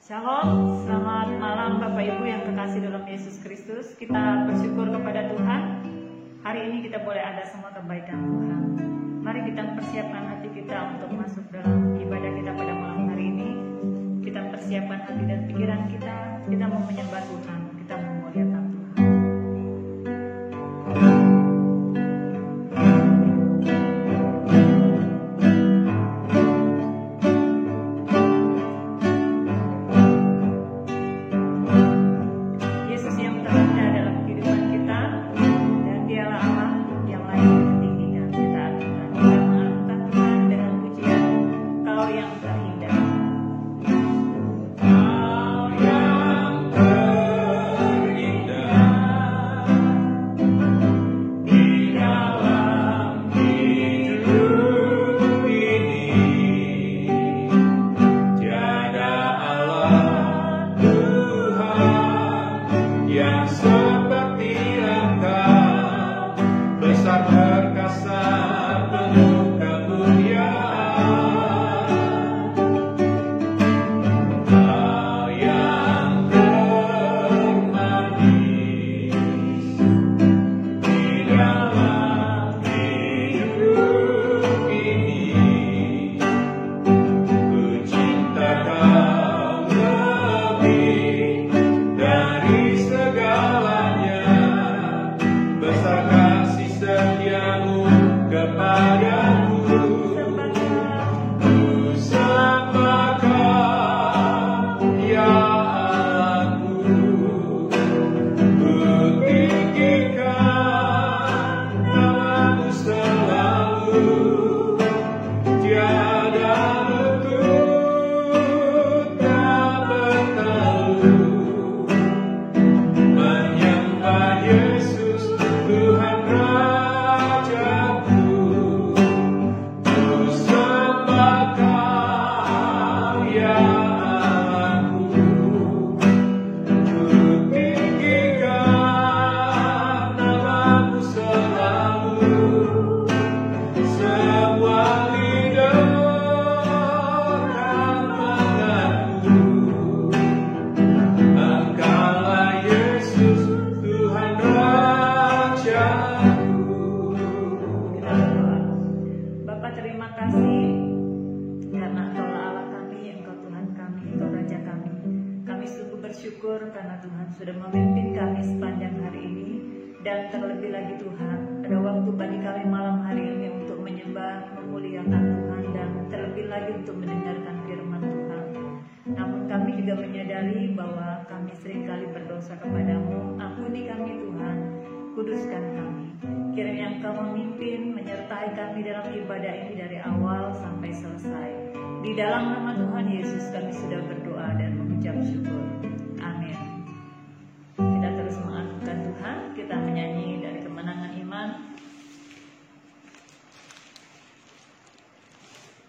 Shalom, selamat malam Bapak Ibu yang kekasih dalam Yesus Kristus. Kita bersyukur kepada Tuhan. Hari ini kita boleh ada semua kebaikan Tuhan. Mari kita persiapkan hati kita untuk masuk dalam ibadah kita pada malam hari ini. Kita persiapkan hati dan pikiran kita. Kita mau menyembah Tuhan, kita mau memuliakan Tuhan.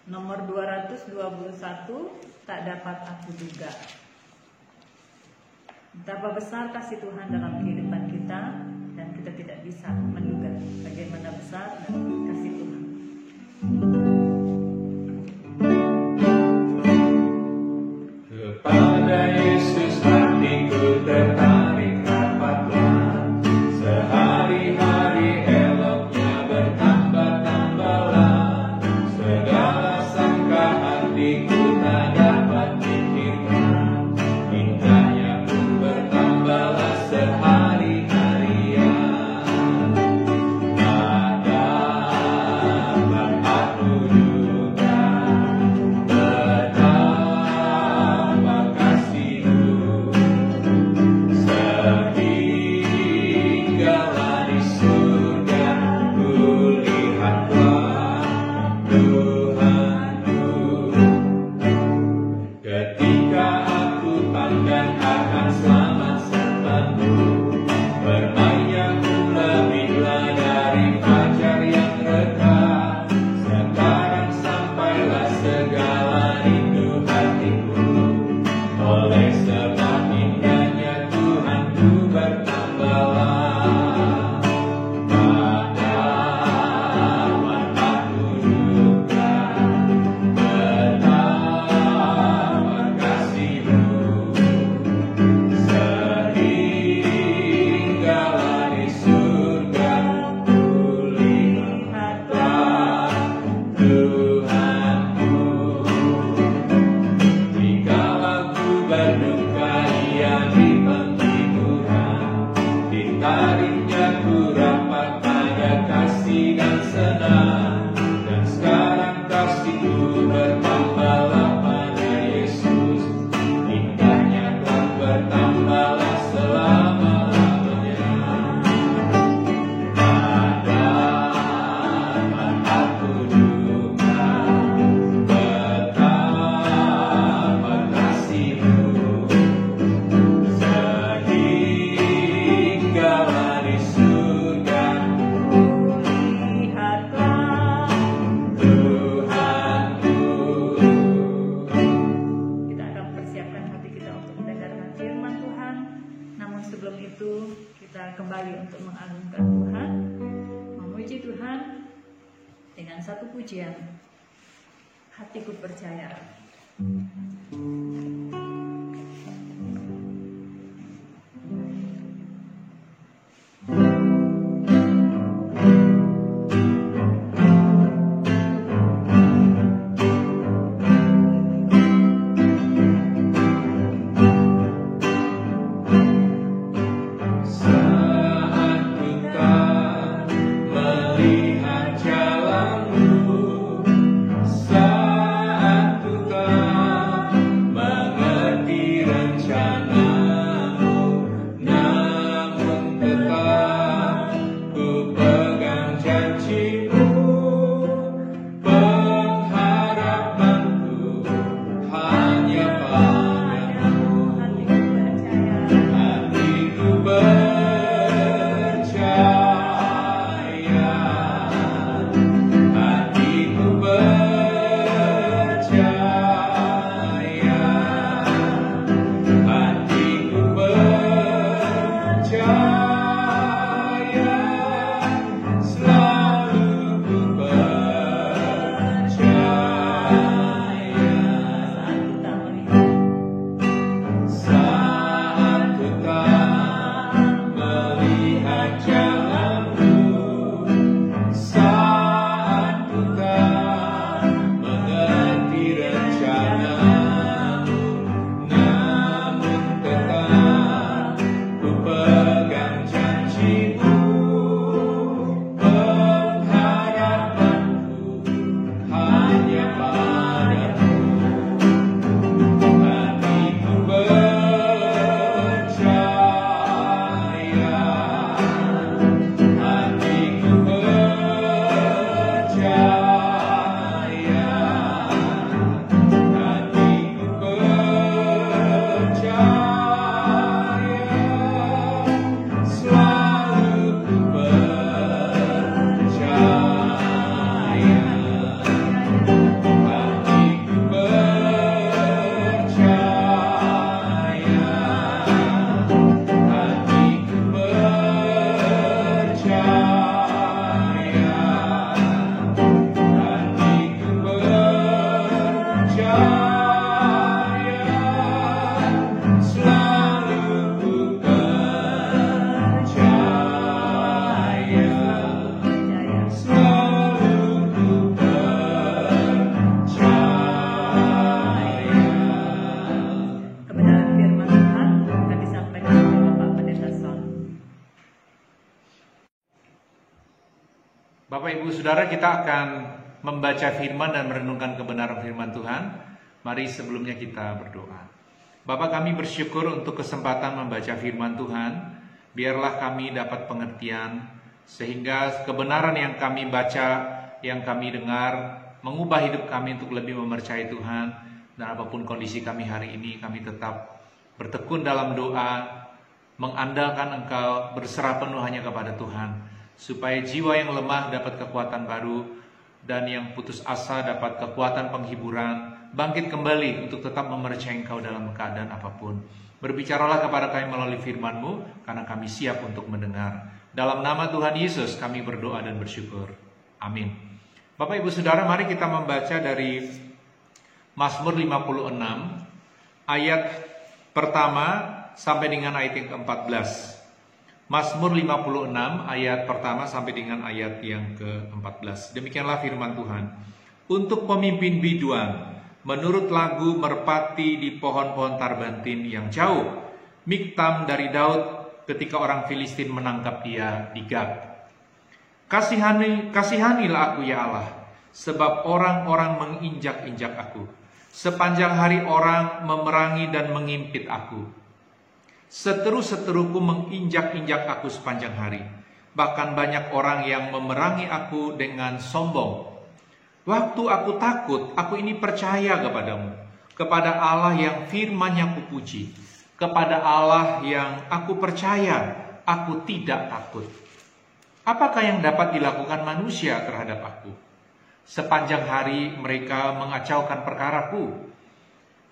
Nomor 221, tak dapat aku duga. Betapa besar kasih Tuhan dalam kehidupan kita, dan kita tidak bisa menduga bagaimana besar dan kasih Tuhan. Kepada Yesus hatiku tertarik rapatlah, sehari-hari eloknya bertambah-tambahlah, segala hatiku tak dapat pikirkan, indahnya pun bertambahlah sehari-harian. Tak dapat aku duga betapa kasih-Mu, sehinggalah di surga kulihatlah ketika aku pandang akan selamat serta-Mu, bermainnya pun lebihlah dari fajar yang reda. Sekarang sampailah segala rindu hatiku, oleh sebab indahnya Tuhan ku bertambahlah. Tak dapat aku duga betapa kasih-Mu, kembali untuk mengagungkan Tuhan, memuji Tuhan dengan satu pujian, hatiku percaya. Bapak Ibu Saudara, kita akan membaca firman dan merenungkan kebenaran firman Tuhan. Mari sebelumnya kita berdoa. Bapa, kami bersyukur untuk kesempatan membaca firman Tuhan. Biarlah kami dapat pengertian, sehingga kebenaran yang kami baca, yang kami dengar, mengubah hidup kami untuk lebih mempercayai Tuhan. Dan apapun kondisi kami hari ini, kami tetap bertekun dalam doa, mengandalkan Engkau, berserah penuh hanya kepada Tuhan, supaya jiwa yang lemah dapat kekuatan baru, dan yang putus asa dapat kekuatan penghiburan, bangkit kembali untuk tetap mempercayai Engkau dalam keadaan apapun. Berbicaralah kepada kami melalui firman-Mu, karena kami siap untuk mendengar. Dalam nama Tuhan Yesus kami berdoa dan bersyukur. Amin. Bapak Ibu Saudara, mari kita membaca dari Mazmur 56, ayat pertama sampai dengan ayat yang ke-14. Mazmur 56 ayat pertama sampai dengan ayat yang ke-14. Demikianlah firman Tuhan. Untuk pemimpin biduan, menurut lagu merpati di pohon-pohon tarbantin yang jauh, Miktam dari Daud ketika orang Filistin menangkap dia di Gat. Kasihanilah aku ya Allah, sebab orang-orang menginjak-injak aku. Sepanjang hari orang memerangi dan mengimpit aku. Seteru-seteruku menginjak-injak aku sepanjang hari. Bahkan banyak orang yang memerangi aku dengan sombong. Waktu aku takut, aku ini percaya kepadamu, kepada Allah yang firman-Nya kupuji, kepada Allah yang aku percaya, aku tidak takut. Apakah yang dapat dilakukan manusia terhadap aku? Sepanjang hari mereka mengacaukan perkaraku.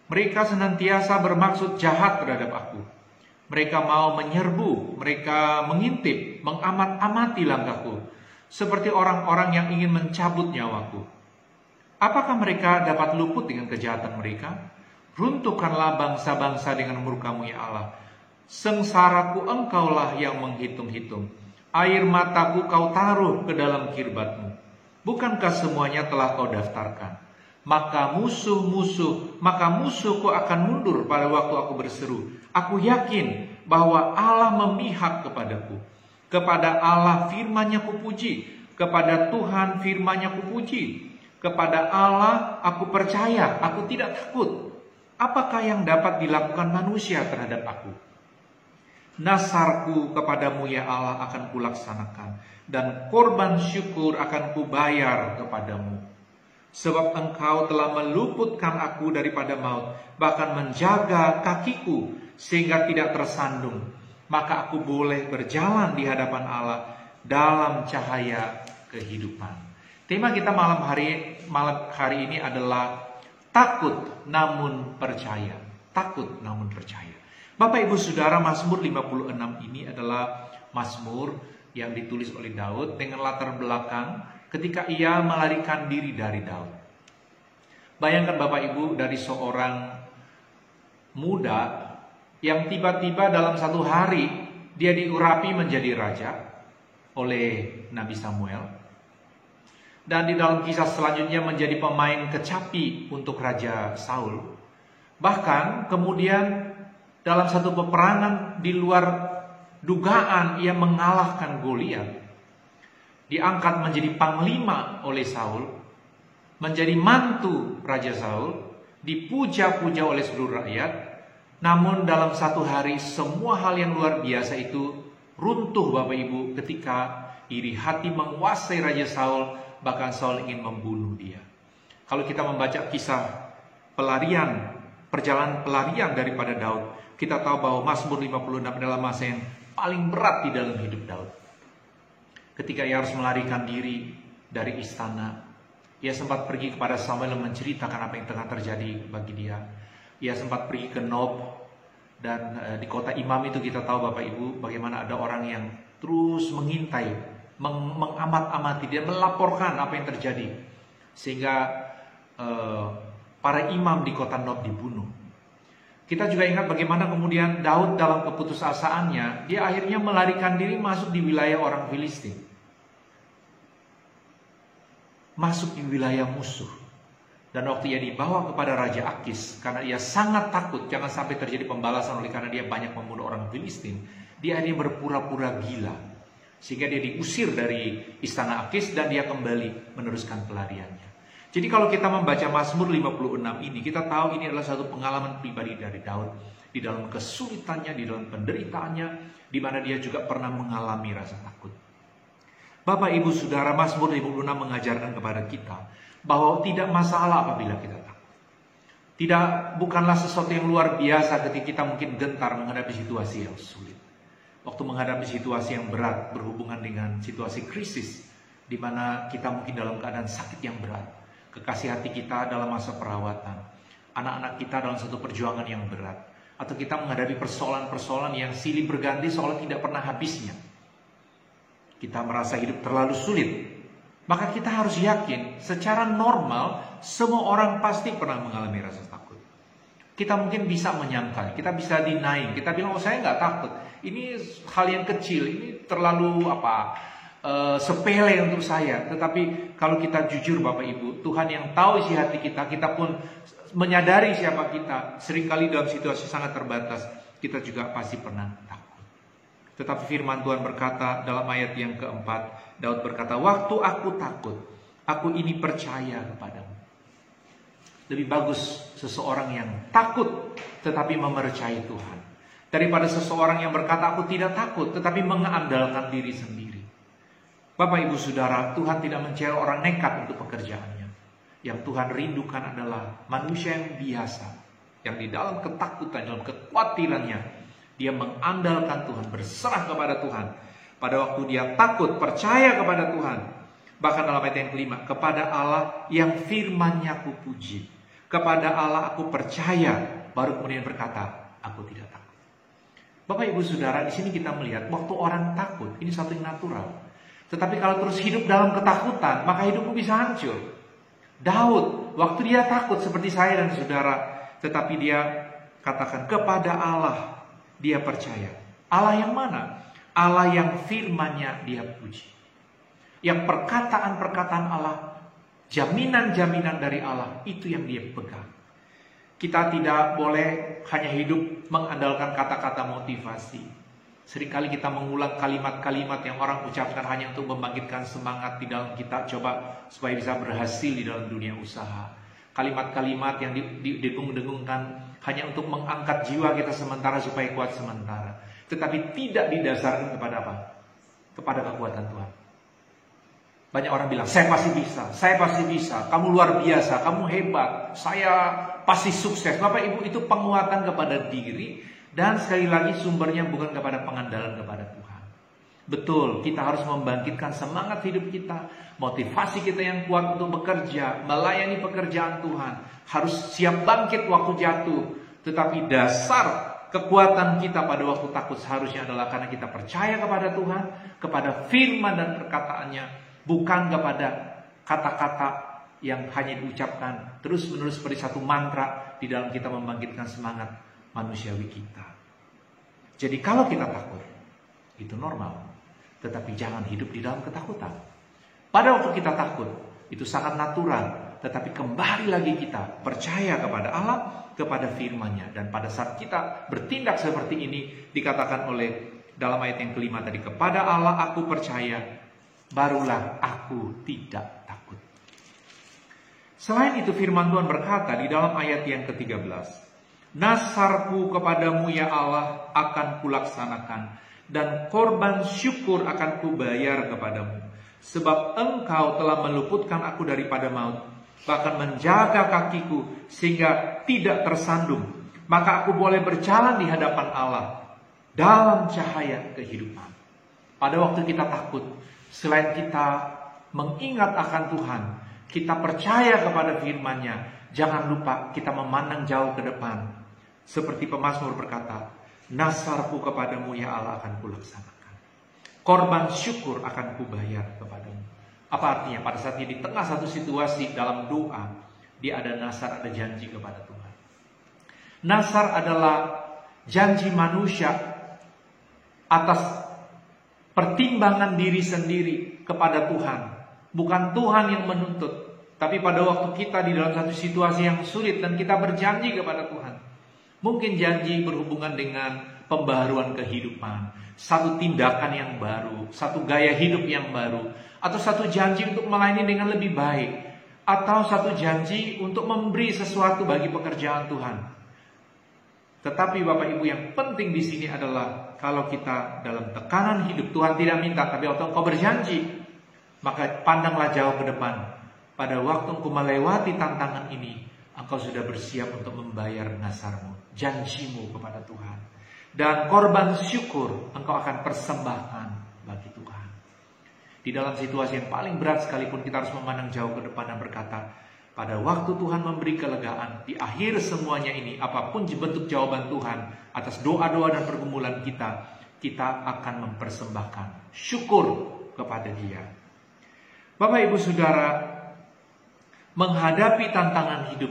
Mereka senantiasa bermaksud jahat terhadap aku. Mereka mau menyerbu, mereka mengintip, mengamat-amati langkahku, seperti orang-orang yang ingin mencabut nyawaku. Apakah mereka dapat luput dengan kejahatan mereka? Runtuhkanlah bangsa-bangsa dengan murka-Mu ya Allah. Sengsaraku Engkaulah yang menghitung-hitung. Air mataku Kau taruh ke dalam kirbat-Mu. Bukankah semuanya telah Kau daftarkan? Maka musuhku akan mundur pada waktu aku berseru. Aku yakin bahwa Allah memihak kepadaku. Kepada Allah firman-Nya kupuji. Kepada Tuhan firman-Nya kupuji. Kepada Allah aku percaya, aku tidak takut. Apakah yang dapat dilakukan manusia terhadap aku? Nasarku kepadamu ya Allah akan kulaksanakan, dan korban syukur akan kubayar kepadamu. Sebab Engkau telah meluputkan aku daripada maut, bahkan menjaga kakiku sehingga tidak tersandung. Maka aku boleh berjalan di hadapan Allah dalam cahaya kehidupan. Tema kita malam hari ini adalah takut namun percaya. Takut namun percaya. Bapak Ibu Saudara, Mazmur 56 ini adalah Mazmur yang ditulis oleh Daud dengan latar belakang ketika ia melarikan diri dari Daud. Bayangkan Bapak Ibu, dari seorang muda yang tiba-tiba dalam satu hari dia diurapi menjadi raja oleh Nabi Samuel. Dan di dalam kisah selanjutnya menjadi pemain kecapi untuk Raja Saul. Bahkan kemudian dalam satu peperangan di luar dugaan ia mengalahkan Goliat. Diangkat menjadi panglima oleh Saul, menjadi mantu Raja Saul, dipuja-puja oleh seluruh rakyat. Namun dalam satu hari semua hal yang luar biasa itu runtuh Bapak Ibu ketika iri hati menguasai Raja Saul, bahkan Saul ingin membunuh dia. Kalau kita membaca kisah perjalanan pelarian daripada Daud, kita tahu bahwa Mazmur 56 adalah masa yang paling berat di dalam hidup Daud. Ketika ia harus melarikan diri dari istana, ia sempat pergi kepada Samuel menceritakan apa yang tengah terjadi bagi dia. Ia sempat pergi ke Nob, dan di kota Imam itu kita tahu Bapak Ibu bagaimana ada orang yang terus mengintai, mengamat-amati, dia melaporkan apa yang terjadi, sehingga para imam di kota Nob dibunuh. Kita juga ingat bagaimana kemudian Daud dalam keputusasaannya, dia akhirnya melarikan diri masuk di wilayah orang Filistin. Masuk di wilayah musuh. Dan waktu ia dibawa kepada Raja Akis, karena ia sangat takut jangan sampai terjadi pembalasan oleh karena dia banyak membunuh orang Filistin, dia akhirnya berpura-pura gila. Sehingga dia diusir dari istana Akis dan dia kembali meneruskan pelariannya. Jadi kalau kita membaca Mazmur 56 ini, kita tahu ini adalah satu pengalaman pribadi dari Daud. Di dalam kesulitannya, di dalam penderitaannya, di mana dia juga pernah mengalami rasa takut. Bapak Ibu Saudara, Mazmur 56 mengajarkan kepada kita bahwa tidak masalah apabila kita takut. Bukanlah sesuatu yang luar biasa ketika kita mungkin gentar menghadapi situasi yang sulit. Waktu menghadapi situasi yang berat berhubungan dengan situasi krisis, di mana kita mungkin dalam keadaan sakit yang berat, kekasih hati kita dalam masa perawatan, anak-anak kita dalam satu perjuangan yang berat, atau kita menghadapi persoalan-persoalan yang silih berganti seolah tidak pernah habisnya. Kita merasa hidup terlalu sulit. Maka kita harus yakin secara normal semua orang pasti pernah mengalami rasa takut. Kita mungkin bisa menyangkal, kita bisa deny, kita bilang saya nggak takut. Ini hal yang kecil, ini terlalu sepele untuk saya. Tetapi kalau kita jujur Bapak Ibu, Tuhan yang tahu isi hati kita, kita pun menyadari siapa kita. Seringkali dalam situasi sangat terbatas, kita juga pasti pernah takut. Tetapi firman Tuhan berkata dalam ayat yang keempat, Daud berkata, waktu aku takut, aku ini percaya kepadamu. Lebih bagus seseorang yang takut tetapi mempercayai Tuhan, daripada seseorang yang berkata aku tidak takut tetapi mengandalkan diri sendiri. Bapak Ibu Saudara, Tuhan tidak mencari orang nekat untuk pekerjaannya. Yang Tuhan rindukan adalah manusia yang biasa, yang di dalam ketakutan, dalam kekhawatirannya, dia mengandalkan Tuhan, berserah kepada Tuhan. Pada waktu dia takut, percaya kepada Tuhan. Bahkan dalam ayat yang kelima, kepada Allah yang firman-Nya aku puji, kepada Allah aku percaya, baru kemudian berkata, aku tidak takut. Bapak Ibu Saudara, di sini kita melihat waktu orang takut, ini satu yang natural. Tetapi kalau terus hidup dalam ketakutan, maka hidupmu bisa hancur. Daud, waktu dia takut seperti saya dan saudara, tetapi dia katakan kepada Allah dia percaya. Allah yang mana? Allah yang firman-Nya dia puji. Yang perkataan-perkataan Allah, jaminan-jaminan dari Allah, itu yang dia pegang. Kita tidak boleh hanya hidup mengandalkan kata-kata motivasi. Seringkali kita mengulang kalimat-kalimat yang orang ucapkan hanya untuk membangkitkan semangat di dalam kita, coba supaya bisa berhasil di dalam dunia usaha. Kalimat-kalimat yang didengung-dengungkan hanya untuk mengangkat jiwa kita sementara supaya kuat sementara. Tetapi tidak didasarkan kepada apa? Kepada kekuatan Tuhan. Banyak orang bilang, saya pasti bisa, kamu luar biasa, kamu hebat, saya pasti sukses. Bapak Ibu, itu penguatan kepada diri. Dan sekali lagi sumbernya bukan kepada pengandalan kepada Tuhan. Betul, kita harus membangkitkan semangat hidup kita, motivasi kita yang kuat untuk bekerja, melayani pekerjaan Tuhan. Harus siap bangkit waktu jatuh. Tetapi dasar kekuatan kita pada waktu takut seharusnya adalah karena kita percaya kepada Tuhan, kepada firman dan perkataannya, bukan kepada kata-kata yang hanya diucapkan terus-menerus seperti satu mantra di dalam kita membangkitkan semangat manusiawi kita. Jadi kalau kita takut, itu normal. Tetapi jangan hidup di dalam ketakutan. Pada waktu kita takut, itu sangat natural. Tetapi kembali lagi kita percaya kepada Allah, kepada firman-Nya. Dan pada saat kita bertindak seperti ini, dikatakan oleh dalam ayat yang kelima tadi, kepada Allah aku percaya, barulah aku tidak takut. Selain itu firman Tuhan berkata di dalam ayat yang ke-13, nasarku kepadamu ya Allah akan kulaksanakan, dan korban syukur akan kubayar kepadamu. Sebab engkau telah meluputkan aku daripada maut, bahkan menjaga kakiku sehingga tidak tersandung. Maka aku boleh berjalan di hadapan Allah dalam cahaya kehidupan. Pada waktu kita takut, selain kita mengingat akan Tuhan, kita percaya kepada firman-Nya, jangan lupa kita memandang jauh ke depan. Seperti pemazmur berkata, nasarku kepadamu ya Allah akan kulaksanakan, korban syukur akan kubayar kepadamu. Apa artinya? Pada saat dia di tengah satu situasi dalam doa, dia ada nasar, ada janji kepada Tuhan. Nasar adalah janji manusia atas pertimbangan diri sendiri kepada Tuhan. Bukan Tuhan yang menuntut, tapi pada waktu kita di dalam satu situasi yang sulit dan kita berjanji kepada Tuhan. Mungkin janji berhubungan dengan pembaharuan kehidupan, satu tindakan yang baru, satu gaya hidup yang baru, atau satu janji untuk melayani dengan lebih baik, atau satu janji untuk memberi sesuatu bagi pekerjaan Tuhan. Tetapi Bapak Ibu, yang penting di sini adalah kalau kita dalam tekanan hidup, Tuhan tidak minta, tapi waktu engkau berjanji, maka pandanglah jauh ke depan. Pada waktu engkau melewati tantangan ini, engkau sudah bersiap untuk membayar nasarmu, janjimu kepada Tuhan. Dan korban syukur engkau akan persembahkan bagi Tuhan. Di dalam situasi yang paling berat sekalipun, kita harus memandang jauh ke depan dan berkata, pada waktu Tuhan memberi kelegaan, di akhir semuanya ini, apapun bentuk jawaban Tuhan atas doa-doa dan pergumulan kita, kita akan mempersembahkan syukur kepada Dia. Bapak Ibu Saudara, menghadapi tantangan hidup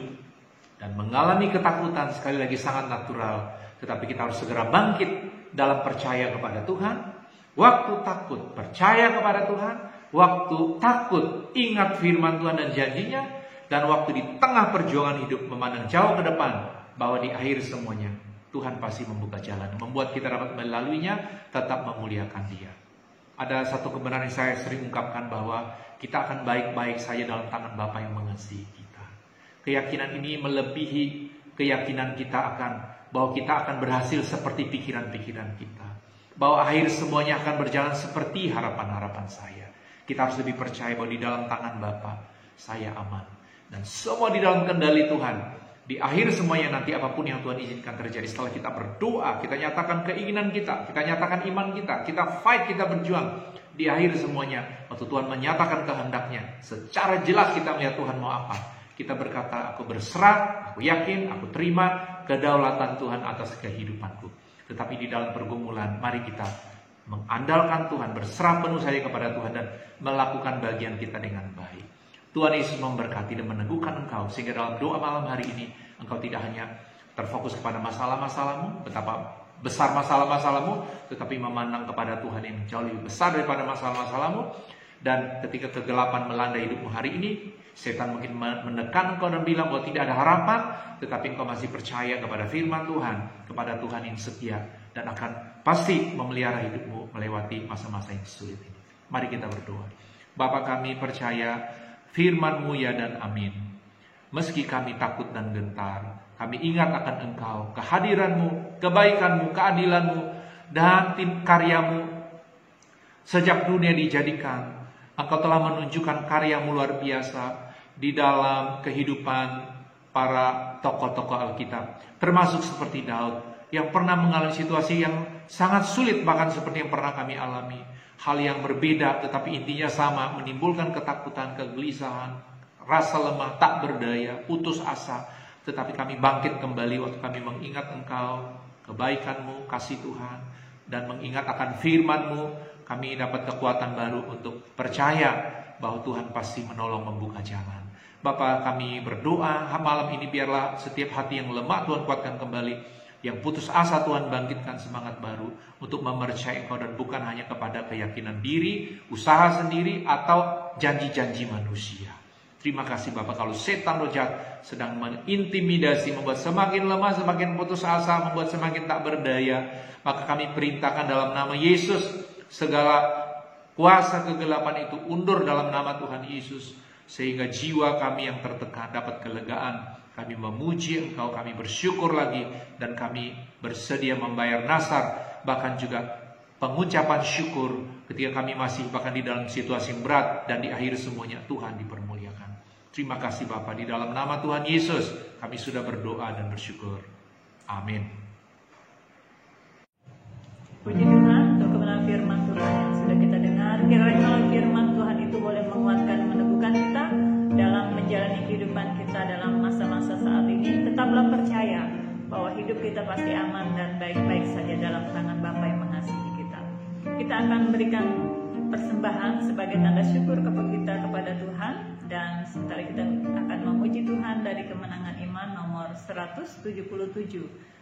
dan mengalami ketakutan sekali lagi sangat natural. Tetapi kita harus segera bangkit dalam percaya kepada Tuhan. Waktu takut, percaya kepada Tuhan. Waktu takut, ingat firman Tuhan dan janjinya. Dan waktu di tengah perjuangan hidup, memandang jauh ke depan, bahwa di akhir semuanya Tuhan pasti membuka jalan, membuat kita dapat melaluinya, tetap memuliakan Dia. Ada satu kebenaran yang saya sering ungkapkan, bahwa kita akan baik-baik saja dalam tangan Bapa yang mengasihi kita. Keyakinan ini melebihi keyakinan kita bahwa kita akan berhasil seperti pikiran-pikiran kita, bahwa akhir semuanya akan berjalan seperti harapan-harapan saya. Kita harus lebih percaya bahwa di dalam tangan Bapa saya aman, dan semua di dalam kendali Tuhan. Di akhir semuanya nanti, apapun yang Tuhan izinkan terjadi, setelah kita berdoa, kita nyatakan keinginan kita nyatakan iman kita fight, kita berjuang. Di akhir semuanya, waktu Tuhan menyatakan kehendaknya, secara jelas kita melihat Tuhan mau apa. Kita berkata, aku berserah, aku yakin, aku terima kedaulatan Tuhan atas kehidupanku. Tetapi di dalam pergumulan, mari kita mengandalkan Tuhan, berserah penuh saja kepada Tuhan dan melakukan bagian kita dengan baik. Tuhan Yesus memberkati dan meneguhkan engkau, sehingga dalam doa malam hari ini engkau tidak hanya terfokus kepada masalah-masalahmu, betapa besar masalah-masalahmu, tetapi memandang kepada Tuhan yang jauh lebih besar daripada masalah-masalahmu. Dan ketika kegelapan melanda hidupmu hari ini, setan mungkin menekan engkau dan bilang bahwa tidak ada harapan, tetapi engkau masih percaya kepada firman Tuhan, kepada Tuhan yang setia, dan akan pasti memelihara hidupmu melewati masa-masa yang sulit ini. Mari kita berdoa. Bapa, kami percaya firman-Mu ya dan amin. Meski kami takut dan gentar, kami ingat akan Engkau, kehadiran-Mu, kebaikan-Mu, keadilan-Mu, dan karya-Mu. Sejak dunia dijadikan, Engkau telah menunjukkan karya-Mu luar biasa di dalam kehidupan para tokoh-tokoh Alkitab. Termasuk seperti Daud, yang pernah mengalami situasi yang sangat sulit, bahkan seperti yang pernah kami alami. Hal yang berbeda, tetapi intinya sama, menimbulkan ketakutan, kegelisahan, rasa lemah, tak berdaya, putus asa. Tetapi kami bangkit kembali waktu kami mengingat Engkau, kebaikan-Mu, kasih Tuhan, dan mengingat akan firman-Mu. Kami dapat kekuatan baru untuk percaya bahwa Tuhan pasti menolong membuka jalan. Bapa, kami berdoa malam ini, biarlah setiap hati yang lemah Tuhan kuatkan kembali, yang putus asa Tuhan bangkitkan semangat baru untuk mempercayai Engkau, dan bukan hanya kepada keyakinan diri, usaha sendiri, atau janji-janji manusia. Terima kasih Bapak, kalau setan roh jahat sedang mengintimidasi, membuat semakin lemah, semakin putus asa, membuat semakin tak berdaya, maka kami perintahkan dalam nama Yesus, segala kuasa kegelapan itu undur dalam nama Tuhan Yesus, sehingga jiwa kami yang tertekan dapat kelegaan. Kami memuji Engkau, kami bersyukur lagi, dan kami bersedia membayar nasar, bahkan juga pengucapan syukur ketika kami masih bahkan di dalam situasi yang berat, dan di akhir semuanya Tuhan dipermuliakan. Terima kasih Bapa, di dalam nama Tuhan Yesus kami sudah berdoa dan bersyukur. Amin. Puji Tuhan untuk kebenaran firman Tuhan yang sudah kita dengar. Kiranya firman Tuhan itu boleh menguatkan dan meneguhkan kita dalam menjalani kehidupan kita dalam masa-masa saat ini. Tetaplah percaya bahwa hidup kita pasti aman dan baik-baik saja dalam tangan Bapa yang mengasihi kita. Kita akan berikan persembahan sebagai tanda syukur kepada Tuhan, dan sebentar kita akan memuji Tuhan dari Kemenangan Iman nomor 177,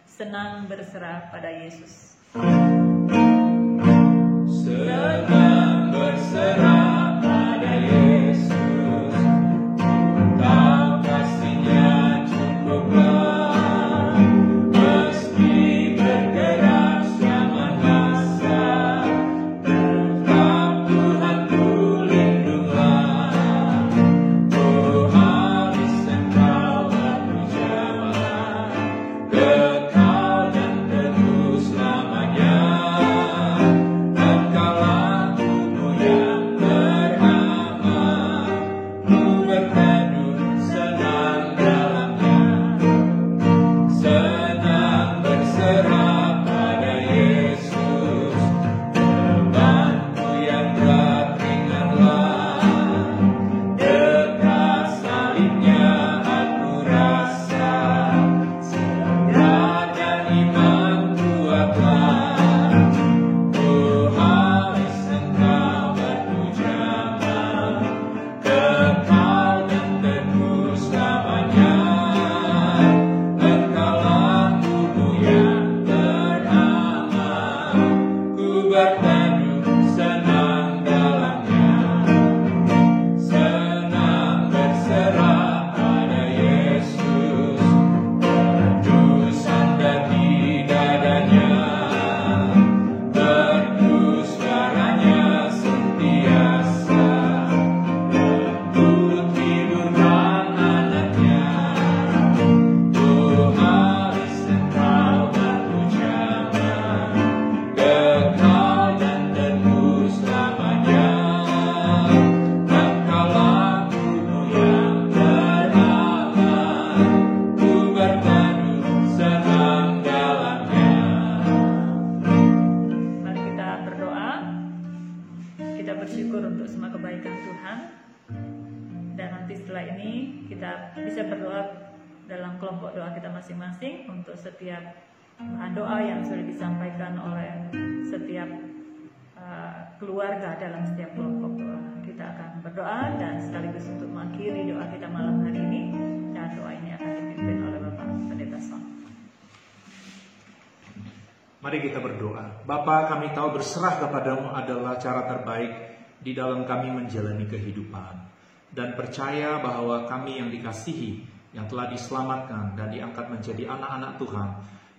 Senang Berserah pada Yesus. Senang berserah pada Yesus, Kau kasihnya cukuplah, meski bergerak zaman masa, tetap Tuhan ku lindunglah. Oh habis Engkau batu jalan, kekal dan teguh selamanya. Kita bisa berdoa dalam kelompok doa kita masing-masing untuk setiap Tuhan, doa yang sudah disampaikan oleh setiap keluarga dalam setiap kelompok doa. Kita akan berdoa dan sekaligus untuk mengakhiri doa kita malam hari ini, dan doa ini akan dipimpin oleh Bapak Pendeta Son. Mari kita berdoa. Bapa, kami tahu berserah kepadamu adalah cara terbaik di dalam kami menjalani kehidupan. Dan percaya bahwa kami yang dikasihi, yang telah diselamatkan dan diangkat menjadi anak-anak Tuhan.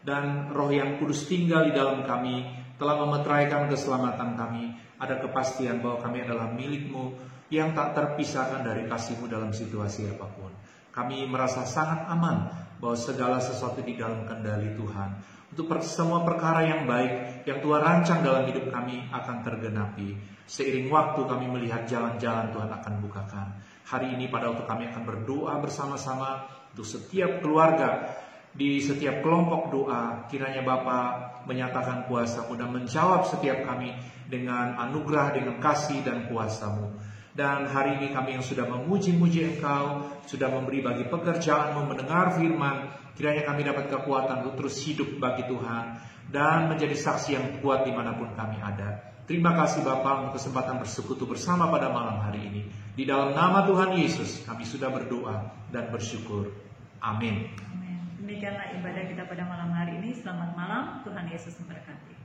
Dan Roh yang Kudus tinggal di dalam kami, telah memeteraikan keselamatan kami. Ada kepastian bahwa kami adalah milik-Mu yang tak terpisahkan dari kasih-Mu dalam situasi apapun. Kami merasa sangat aman bahwa segala sesuatu di dalam kendali Tuhan. Untuk semua perkara yang baik yang Tuhan rancang dalam hidup kami akan tergenapi. Seiring waktu kami melihat jalan-jalan Tuhan akan bukakan. Hari ini pada waktu kami akan berdoa bersama-sama untuk setiap keluarga, di setiap kelompok doa, kiranya Bapa menyatakan kuasa-Mu dan menjawab setiap kami dengan anugerah, dengan kasih dan kuasa-Mu. Dan hari ini kami yang sudah memuji-muji Engkau, sudah memberi bagi pekerjaan-Mu, mendengar firman, kiranya kami dapat kekuatan untuk terus hidup bagi Tuhan dan menjadi saksi yang kuat dimanapun kami ada. Terima kasih Bapa untuk kesempatan bersekutu bersama pada malam hari ini. Di dalam nama Tuhan Yesus kami sudah berdoa dan bersyukur. Amin. Demikianlah ibadah kita pada malam hari ini. Selamat malam, Tuhan Yesus memberkati.